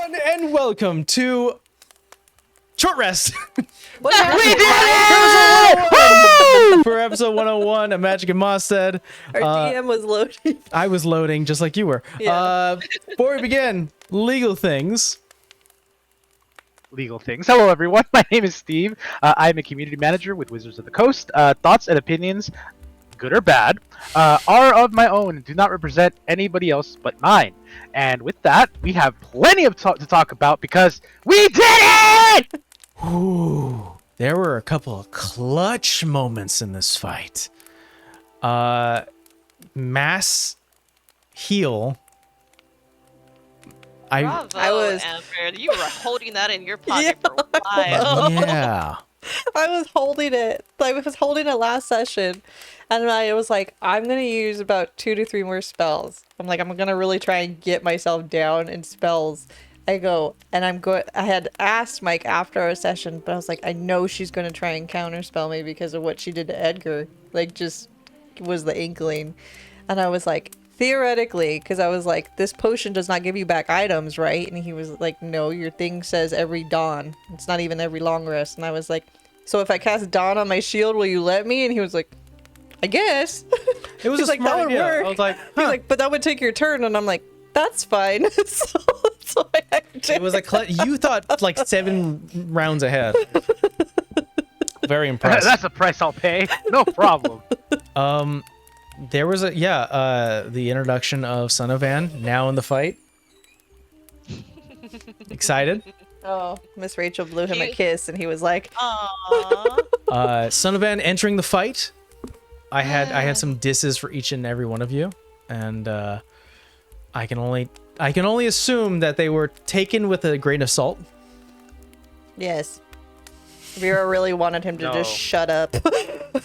everyone, and welcome to Short Rest. We did it! For episode 101 of Magic and Mostead. Our DM was loading. I was loading just like you were. Yeah. Before we begin, legal things. Legal things. Hello, everyone. My name is Steve. I'm a community manager with Wizards of the Coast. Thoughts and opinions, good or bad, are of my own and do not represent anybody else but mine. And with that, we have plenty of to talk about because we did it! Ooh, there were a couple of clutch moments in this fight. Mass heal. Bravo, I was- Amber. You were holding that in your pocket for a while. Yeah. I was holding it. I was holding it last session. And I was like, I'm going to use about 2 to 3 more spells. I'm like, I'm going to really try and get myself down in spells. I go, and I had asked Mike after our session, but I was like, I know she's going to try and counterspell me because of what she did to Edgar. Like, just was the inkling. And I was like, theoretically, because I was like, this potion does not give you back items, right? And he was like, no, your thing says every dawn. It's not even every long rest. And I was like, so if I cast dawn on my shield, will you let me? And he was like, I guess. It was He's a like, smart that would idea. work. I was like, He's huh. like, but that would take your turn. And I'm like, that's fine. so I acted. It was like you thought like 7 rounds ahead. Very impressed. That's the price I'll pay. No problem. There was the introduction of Son of Van now in the fight. Excited. Oh, Miss Rachel blew him a He- kiss, and he was like, Aww. Son of Van entering the fight. I had some disses for each and every one of you, and I can only assume that they were taken with a grain of salt. yes. Vera really wanted him to No. just shut up.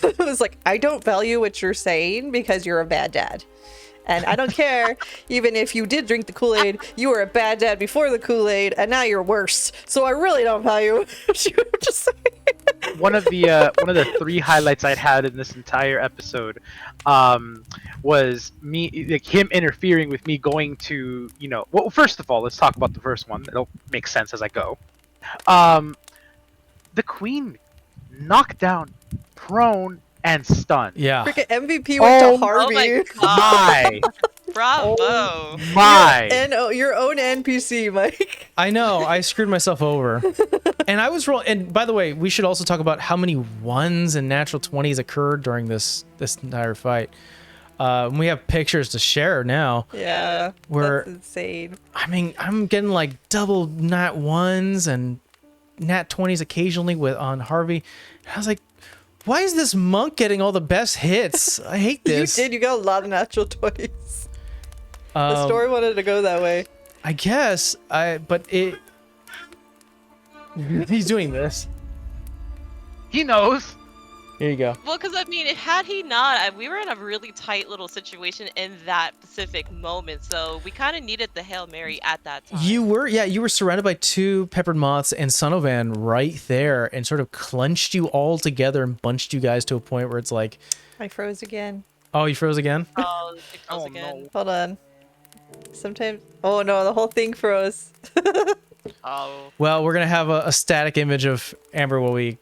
It was like, I don't value what you're saying because you're a bad dad. And I don't care, even if you did drink the Kool-Aid, you were a bad dad before the Kool-Aid, and now you're worse. So I really don't value what you were just saying. One of the 3 highlights I had in this entire episode was me, like him interfering with me going to, well, first of all, let's talk about the first one. It'll make sense as I go. The queen knocked down, prone, and stunned. Yeah. Freaking MVP went Oh to Harvey. my God. My, Bravo. my. Your own NPC, Mike. I know. I screwed myself over. And I was rolling. And by the way, we should also talk about how many 1s and natural 20s occurred during this entire fight. We have pictures to share now. Yeah, We're- that's insane. I mean, I'm getting like double nat 1s and nat 20s occasionally on Harvey. I was like, why is this monk getting all the best hits? I hate this. You got a lot of natural 20s. The Um, story wanted to go that way. I guess. But it. He's doing this. He knows. Here you go. Well, because I mean, had he not, we were in a really tight little situation in that specific moment, so we kind of needed the Hail Mary at that time. You were surrounded by 2 peppered moths and Son of Van right there, and sort of clenched you all together and bunched you guys to a point where it's like, I froze again. oh, you froze again? Oh, it froze Oh, again. no. Hold on. Sometimes. Oh no, the whole thing froze. Oh. Well, we're gonna have a static image of Amber while they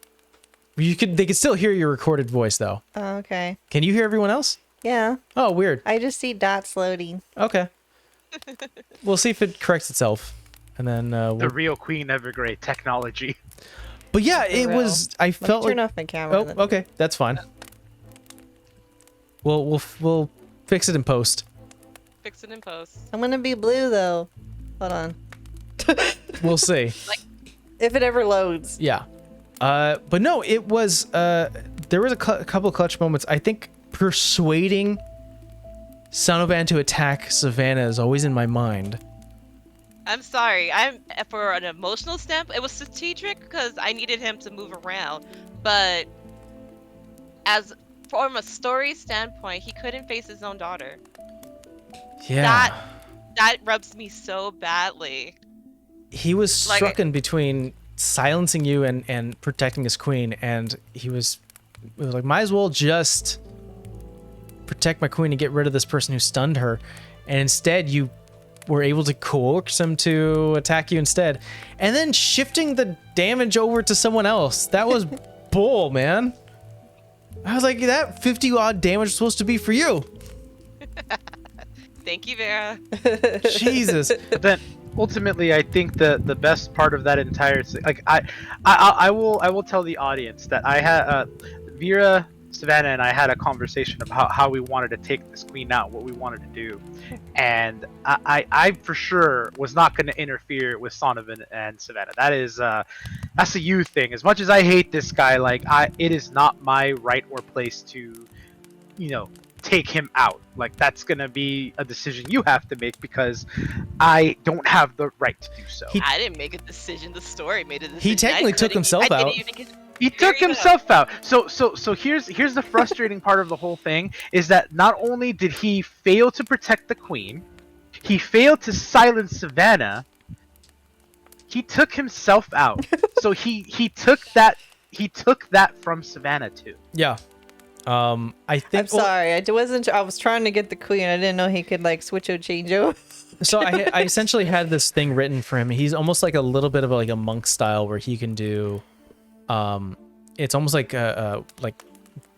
could still hear your recorded voice though. Oh, okay. Can you hear everyone else? Yeah. Oh, weird. I just see dots loading. Okay. We'll see if it corrects itself, and then The we'll... real queen, ever great technology. But yeah, it real. was. I Let felt me turn like. off my camera. Oh, then. okay, that's fine. We'll fix it in post. Fix it in post. I'm gonna be blue though. Hold on. We'll see. If it ever loads. Yeah. But no, it was. There was a couple of clutch moments. I think persuading Son of Van to attack Savannah is always in my mind. I'm sorry. For an emotional standpoint, it was strategic because I needed him to move around, but from a story standpoint, he couldn't face his own daughter. Yeah. That rubs me so badly. He was stricken between silencing you and protecting his queen, and it was like, might as well just protect my queen and get rid of this person who stunned her. And instead you were able to coax him to attack you instead. And then shifting the damage over to someone else. That was bull, man. I was like, that 50 odd damage was supposed to be for you. Thank you, Vera. Jesus. But then ultimately, I think the best part of that entire like I will tell the audience that I had Vera, Savannah, and I had a conversation about how we wanted to take this queen out, what we wanted to do, and I for sure was not going to interfere with Sonovan and Savannah. That is that's a you thing. As much as I hate this guy, like it is not my right or place to, take him out. Like that's gonna be a decision you have to make because I don't have the right to do so. I didn't make a decision. The story made a decision. He technically took himself out. He took himself out. So here's the frustrating part of the whole thing is that not only did he fail to protect the queen, he failed to silence Savannah. He took himself out. So he took that from Savannah too. Yeah. I think. I'm sorry. I wasn't. I was trying to get the queen. I didn't know he could like switch or change over. So I essentially had this thing written for him. He's almost like a little bit of like a monk style where he can do, it's almost like a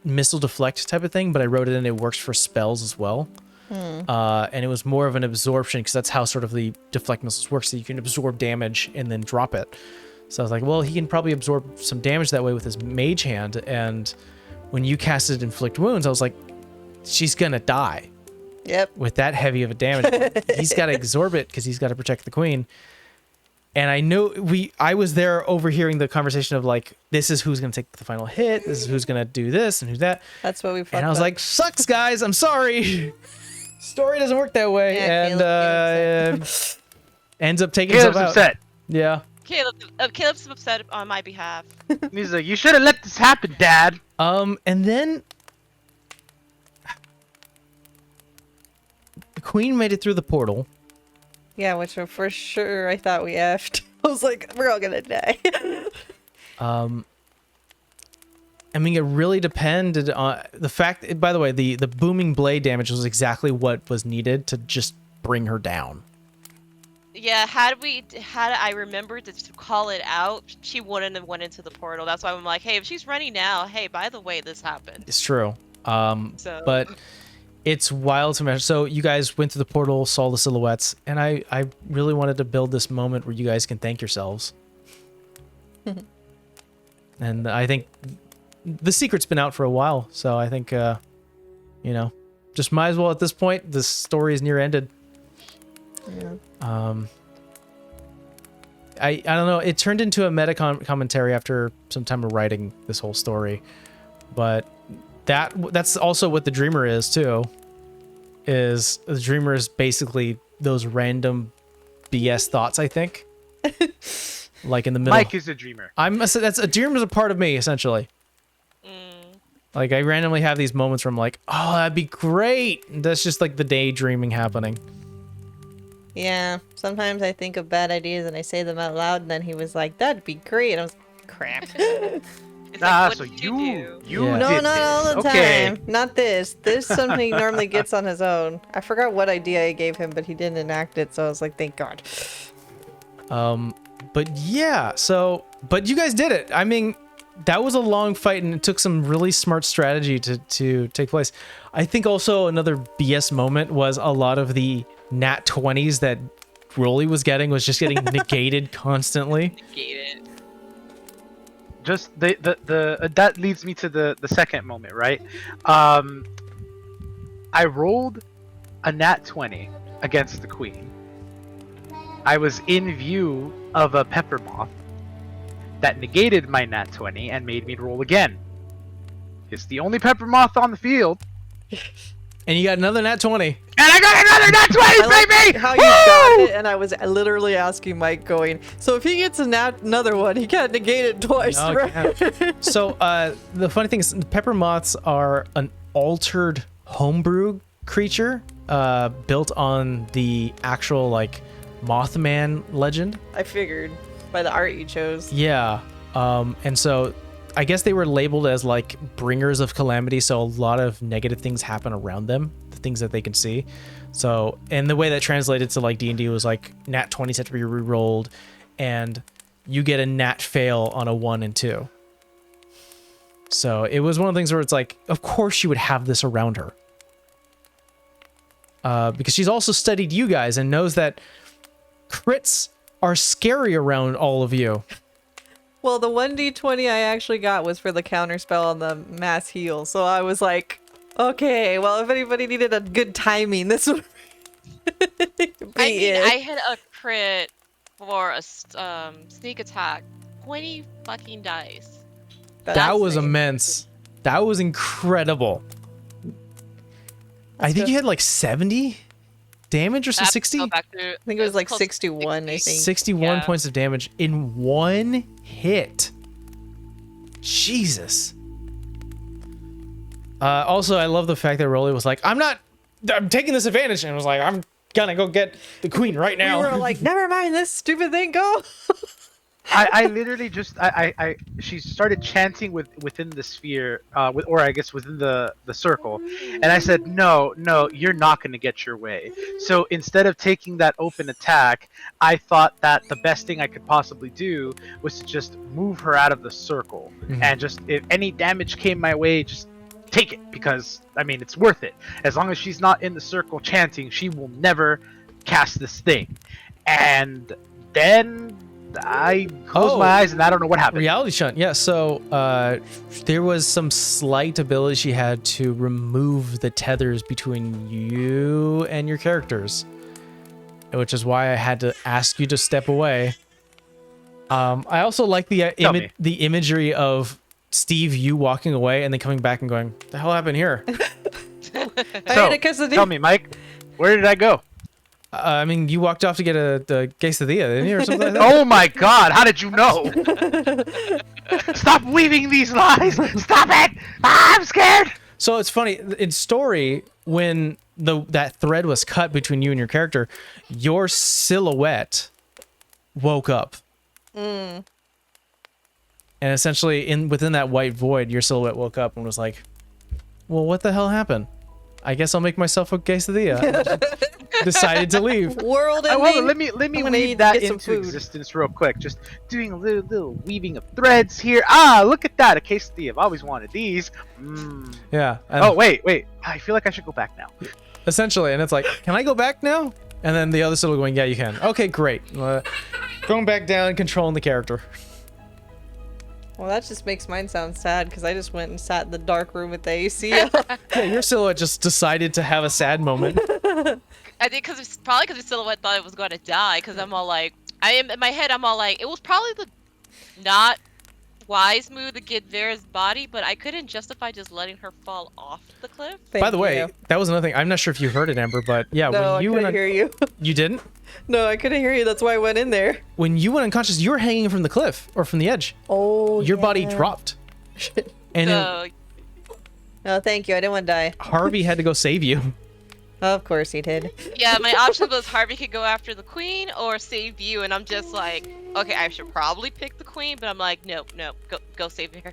missile deflect type of thing. But I wrote it in. It works for spells as well. And it was more of an absorption because that's how sort of the deflect missiles work. So you can absorb damage and then drop it. So I was like, well, he can probably absorb some damage that way with his mage hand. And when you casted inflict wounds, I was like, she's gonna die. Yep. With that heavy of a damage, he's got to absorb it because he's got to protect the queen. And I know I was there overhearing the conversation of like, this is who's gonna take the final hit. This is who's gonna do this and who's that. That's what we. And I was like, sucks, guys. I'm sorry. Story doesn't work that way. Yeah, and ends up taking Caleb's himself out. upset. Yeah. Caleb's upset on my behalf. He's like, you should have let this happen, Dad. And then the queen made it through the portal. Yeah, which for sure I thought we effed. I was like, we're all gonna die. I mean, it really depended on the fact. By the way, the booming blade damage was exactly what was needed to just bring her down. Yeah, had I remembered to call it out, she wouldn't have went into the portal. That's why I'm like, hey, if she's running now, hey, by the way, this happened. It's true. So. But it's wild to imagine. So you guys went through the portal, saw the silhouettes, and I really wanted to build this moment where you guys can thank yourselves. And I think the secret's been out for a while, so I think, just might as well at this point. This story is near ended. Yeah. I don't know. It turned into a meta commentary after some time of writing this whole story, but that's also what the dreamer is too. Is the dreamer is basically those random BS thoughts, I think. Like in the middle. Mike is a dreamer. That's a dreamer is a part of me essentially. Like I randomly have these moments where I'm like, oh, that'd be great. And that's just like the daydreaming happening. Yeah, sometimes I think of bad ideas and I say them out loud, and then he was like, that'd be great. And I was like, crap. It's like, what so did you Yeah. No, did not all the this. Okay. time. Not this. This is something he normally gets on his own. I forgot what idea I gave him, but he didn't enact it, so I was like, thank God. But yeah, but you guys did it. I mean, that was a long fight and it took some really smart strategy to take place. I think also another BS moment was a lot of the nat 20s that Rolly was just getting negated constantly. Negated. Just that leads me to the second moment, right? I rolled a nat 20 against the queen. I was in view of a pepper moth that negated my nat 20 and made me roll again. It's the only pepper moth on the field. And you got another nat 20. And I got another nat 20, baby! How you got it, and I was literally asking Mike going, so if he gets another one, he can't negate it twice, No, right? So the funny thing is pepper moths are an altered homebrew creature built on the actual like Mothman legend. I figured by the art you chose. Yeah. And so I guess they were labeled as like bringers of calamity, so a lot of negative things happen around them, the things that they can see. So, and the way that translated to like D&D was like nat 20s have to be re-rolled, and you get a nat fail on a 1 and 2. So it was one of the things where it's like, of course she would have this around her. Because she's also studied you guys and knows that crits are scary around all of you. Well, the 1d20 I actually got was for the counterspell on the mass heal. So I was like, okay, well, if anybody needed a good timing, this would be it. I had a crit for a sneak attack. 20 fucking dice. That was insane. immense. That was incredible. I think you had like 70 damage or some 60? I think it was like 61, I think. 61 points of damage in one hit. Jesus. Also, I love the fact that Rolly was like, I'm taking this advantage. And was like, I'm gonna go get the queen right now. We were like, never mind this stupid thing, go. I literally just she started chanting within the sphere, or I guess within the circle, and I said, no, you're not going to get your way. So instead of taking that open attack, I thought that the best thing I could possibly do was to just move her out of the circle, and just if any damage came my way, just take it, because I mean it's worth it. As long as she's not in the circle chanting, she will never cast this thing. And then I closed my eyes and I don't know what happened. Reality shunt. Yeah, so there was some slight ability she had to remove the tethers between you and your characters, which is why I had to ask you to step away. I also like the imagery of Steve, you walking away and then coming back and going, "What the hell happened here?" So, tell me, Mike, where did I go? I mean, you walked off to get a quesadilla, didn't you, or something like that? Oh my God! How did you know? Stop weaving these lies! Stop it! I'm scared. So it's funny in story when that thread was cut between you and your character, your silhouette woke up, and essentially within that white void, your silhouette woke up and was like, "Well, what the hell happened? I guess I'll make myself a quesadilla." Decided to leave. World Well, ending. let me I'm gonna weave need to that get some into food. existence real quick. Just doing a little weaving of threads here. Ah, look at that! A quesadilla. I've always wanted these. Yeah. And Oh wait. I feel like I should go back now. essentially, and it's like, can I go back now? And then the other silhouette going, yeah, you can. Okay, great. Going back down, controlling the character. Well, that just makes mine sound sad because I just went and sat in the dark room with the AC. Yeah, your silhouette just decided to have a sad moment. I think because the silhouette thought it was going to die. Because I'm all like, in my head, I'm all like, it was probably the not wise move to get Vera's body, but I couldn't justify just letting her fall off the cliff. By the way, that was another thing. I'm not sure if you heard it, Amber, but yeah, no, when you I couldn't hear you. You didn't? No, I couldn't hear you. That's why I went in there. When you went unconscious, you were hanging from the cliff or from the edge. Oh, your body yeah. dropped. And So, No, thank you. I didn't want to die. Harvey had to go save you. Of course he did. yeah, my option was Harvey could go after the queen or save you, and I'm just like, okay, I should probably pick the queen, but I'm like, no, go save her.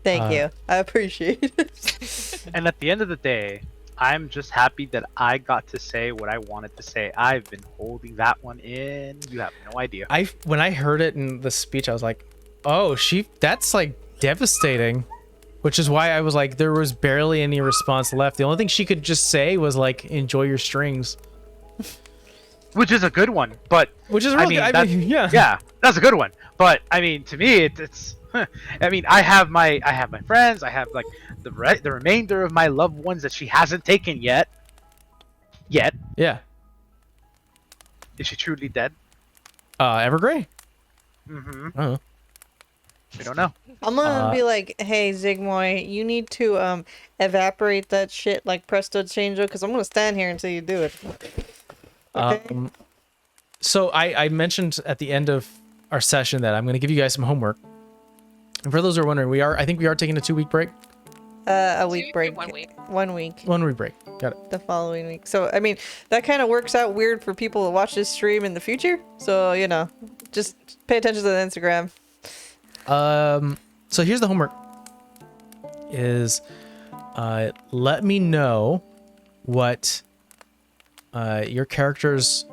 Thank you. I appreciate it. And at the end of the day, I'm just happy that I got to say what I wanted to say. I've been holding that one in. You have no idea. When I heard it in the speech, I was like, oh, that's like devastating. Which is why I was like, there was barely any response left. The only thing she could just say was like, enjoy your strings. Which is a good one, but Which is really good. Yeah, that's a good one. But I mean, to me, it's. I mean, I have my friends. I have like the remainder of my loved ones that she hasn't taken yet. Yeah. Is she truly dead? Evergrey? Mm-hmm. Oh. We don't know. I'm gonna be like, hey, Zigmoy, you need to evaporate that shit like Presto Changeo, because I'm gonna stand here until you do it. Okay? So I mentioned at the end of our session that I'm going to give you guys some homework. And for those who are wondering, I think we are taking a 2-week break. A week break. 1 week. 1 week. 1 week break. Got it. The following week. So, I mean, that kind of works out weird for people to watch this stream in the future. So, just pay attention to the Instagram. So here's the homework. Is let me know what your characters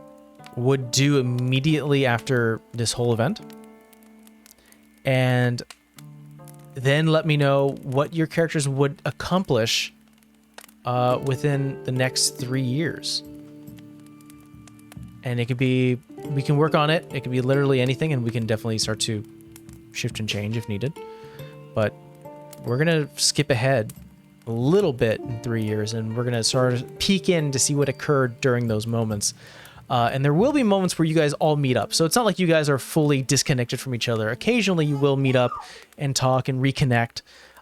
would do immediately after this whole event. And then let me know what your characters would accomplish within the next 3 years. And it could be, we can work on it. It could be literally anything, and we can definitely start to shift and change if needed. But we're going to skip ahead a little bit in 3 years, and we're going to sort of peek in to see what occurred during those moments. And there will be moments where you guys all meet up. So it's not like you guys are fully disconnected from each other. Occasionally you will meet up and talk and reconnect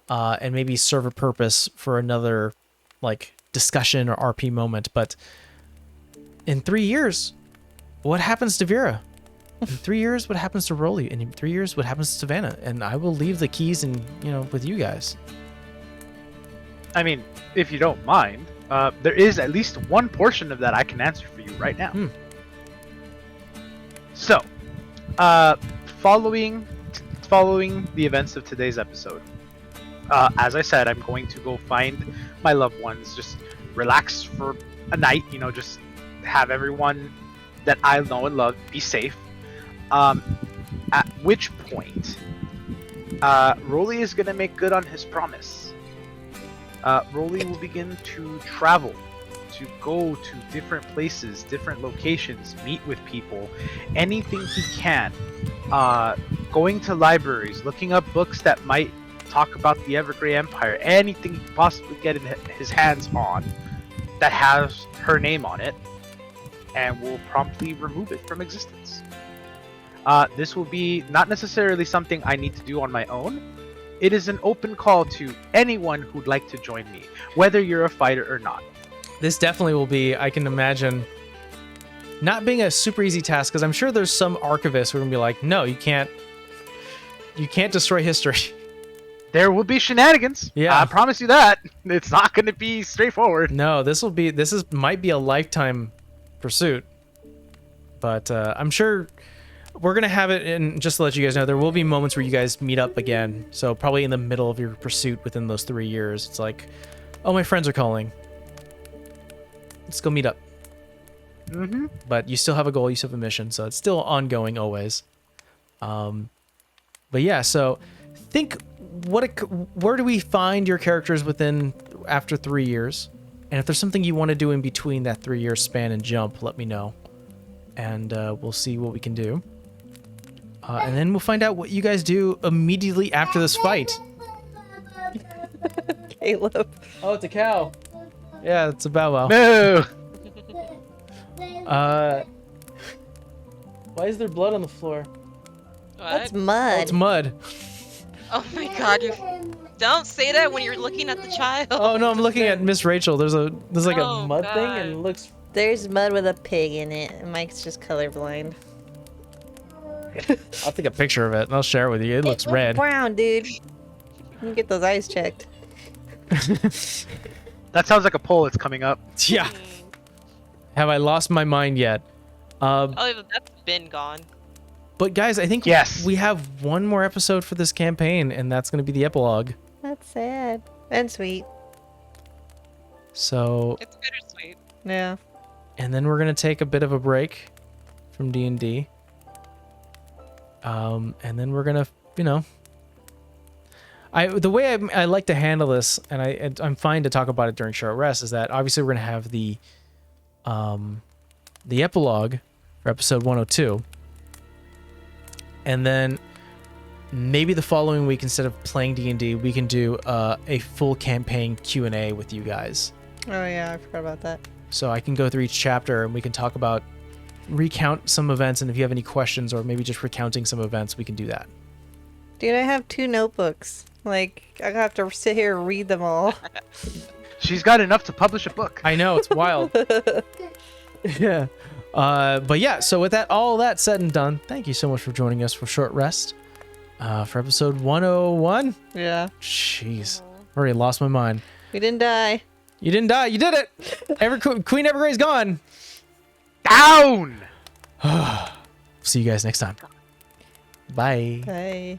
and maybe serve a purpose for another like discussion or RP moment. But in 3 years, what happens to Vera? In 3 years, what happens to Rolly? And in 3 years, what happens to Savannah? And I will leave the keys and, with you guys. I mean, if you don't mind, there is at least one portion of that I can answer for you right now. So, following the events of today's episode, as I said, I'm going to go find my loved ones, just relax for a night, just have everyone that I know and love be safe. At which point, Rolly is going to make good on his promise. Rolly will begin to travel, to go to different places, different locations, meet with people, anything he can. Going to libraries, looking up books that might talk about the Evergrey Empire, anything he can possibly get his hands on that has her name on it, and will promptly remove it from existence. This will be not necessarily something I need to do on my own. It is an open call to anyone who'd like to join me, whether you're a fighter or not. This definitely will be, I can imagine, not being a super easy task, because I'm sure there's some archivists who are going to be like, no, you can't destroy history. There will be shenanigans. Yeah. I promise you that. It's not going to be straightforward. No, might be a lifetime pursuit. But I'm sure we're going to have it, and just to let you guys know, there will be moments where you guys meet up again. So probably in the middle of your pursuit within those 3 years, it's like, oh, my friends are calling. Let's go meet up. Mm-hmm. But you still have a goal, you still have a mission, so it's still ongoing always. But yeah, so think, where do we find your characters after 3 years? And if there's something you want to do in between that 3 year span and jump, let me know. And we'll see what we can do. And then we'll find out what you guys do immediately after this fight. Caleb. Oh, it's a cow. Yeah, it's a bow wow. No! Why is there blood on the floor? That's What? mud. Oh, it's mud. Oh my god, don't say that when you're looking at the child. Oh no, I'm looking at Miss Rachel. There's like a Oh, mud thing, God. and it looks. There's mud with a pig in it. Mike's just colorblind. I'll take a picture of it and I'll share it with you. It looks red. Brown, dude. You get those eyes checked. That sounds like a poll that's coming up. Yeah. Have I lost my mind yet? Oh, that's been gone. But guys, I think Yes. we have one more episode for this campaign, and that's going to be the epilogue. That's sad. And sweet. So, It's bittersweet. Yeah. and then we're going to take a bit of a break from D&D. And then we're going to, the way I like to handle this, and I'm fine to talk about it during short rest, is that obviously we're going to have the epilogue for episode 102. And then maybe the following week, instead of playing D&D, we can do a full campaign Q&A with you guys. Oh yeah, I forgot about that. So I can go through each chapter and we can talk about, recount some events, and if you have any questions or maybe just recounting some events, we can do that. Dude, I have 2 notebooks. Like, I have to sit here and read them all. She's got enough to publish a book. I know, it's wild. Yeah. But yeah, so with all that said and done, thank you so much for joining us for Short Rest for episode 101. Yeah. Jeez. Already lost my mind. We didn't die. You didn't die. You did it. Queen Evergrey's gone. Down! See you guys next time. Bye. Bye.